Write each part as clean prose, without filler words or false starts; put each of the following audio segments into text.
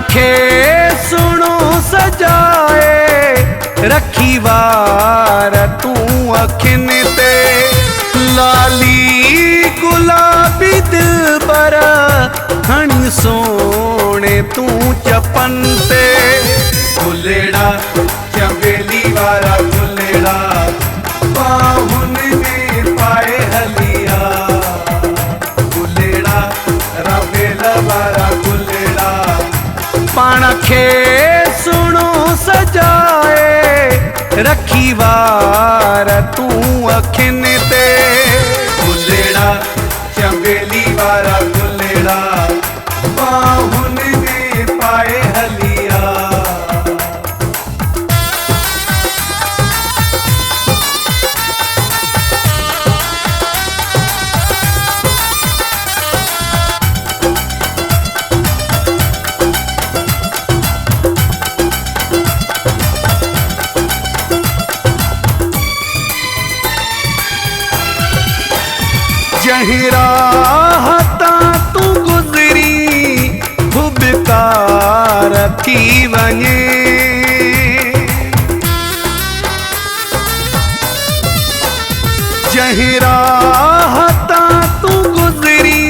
खे सुणो सजाए रखी वार तू अखिन ते लाली गुलाबी दिल पर हणी सोने तू चपन ते गुलेड़ा चमेली वारा गुलेड़ा बाहुन में पाए हलिया गुलेड़ा रावेल वारा गुलेड़ा पाण खे सुणो सजाए रखी वार तू अखिन ते गुलेड़ा चमेली वारा गुलेड़ा बाहुन में पाए हलिया। जहीं राहता तू गुज़री खुबकार थी वञे जहीं राहता तू गुज़री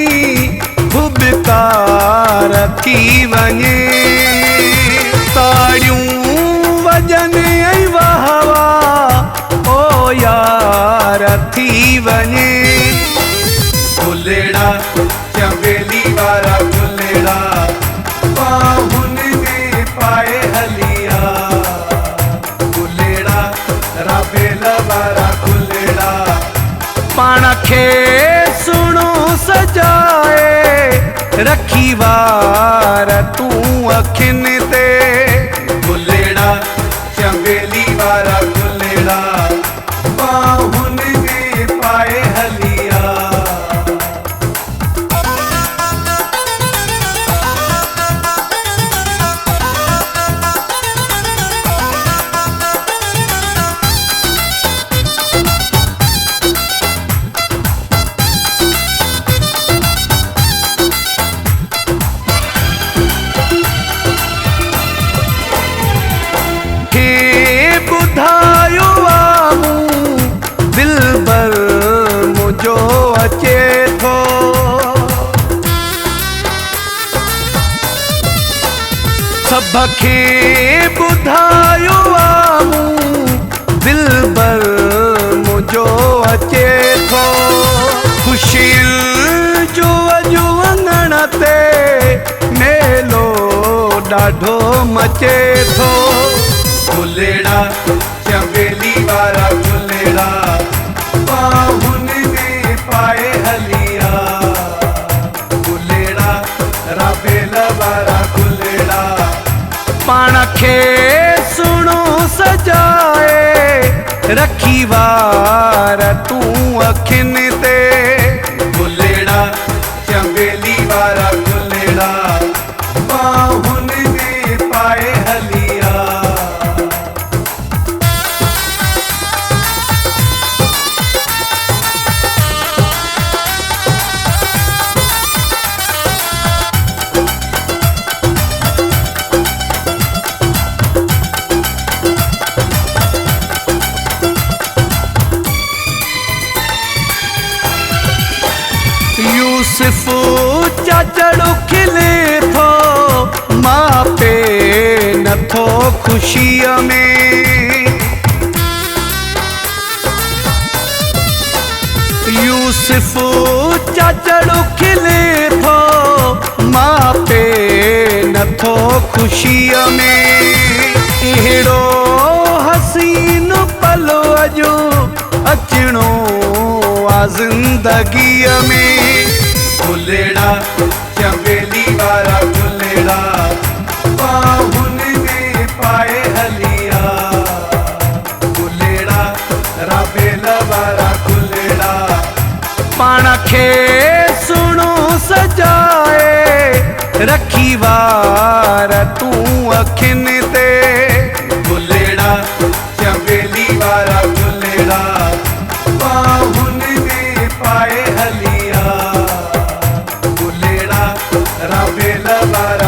खुबकार थी वञे ताड़ियूं वजन ऐं वाहवा ओ यार थी वञे गुलेड़ा चमेली वारा गुलेड़ा बाहुन में पाए हलिया गुलेड़ा रावेल वारा गुलेड़ा पाण खे सुणो सजाए रखी वार तू अखिन ते गुलेड़ा चमेली वारा गुलेड़ा बाहुन में पाए हलिया। बुधायो आमूं दिल भर मुझो अचे थो सब खे बुधायो आमूं दिल भर मुझो अचे थो ख़ुशियुनि जो अॼु वञण ते मेलो ॾाढो मचे थो गुलेड़ा चमेली वारा गुलेड़ा बाहुन में पाए हलिया गुलेड़ा रावेल वारा गुलेड़ा पाण खे सुणो सजाए रखी वार तू अखिन ते गुलेड़ा चमेली वारा गुलेड़ा बाहुन में पाए हलिया। यूसुफ चाचड़ो खिले थो मां पे नथो ख़ुशीअ में यूसुफ चाचड़ो खिले थो मां पे नथो ख़ुशीअ में अहिड़ो हसीन पल अॼु अचणो आ ज़िंदगीअ में गुलेड़ा चमेली वारा गुलेड़ा बाहुन में पाए हलिया गुलेड़ा रावेल वारा गुलेड़ा पाण खे सुणो सजाए रखी वार तू अखिन ते गुलेड़ा चमेली वारा गुलेड़ा बाहुन में पाए हलिया गुलेड़ा रावेल वारा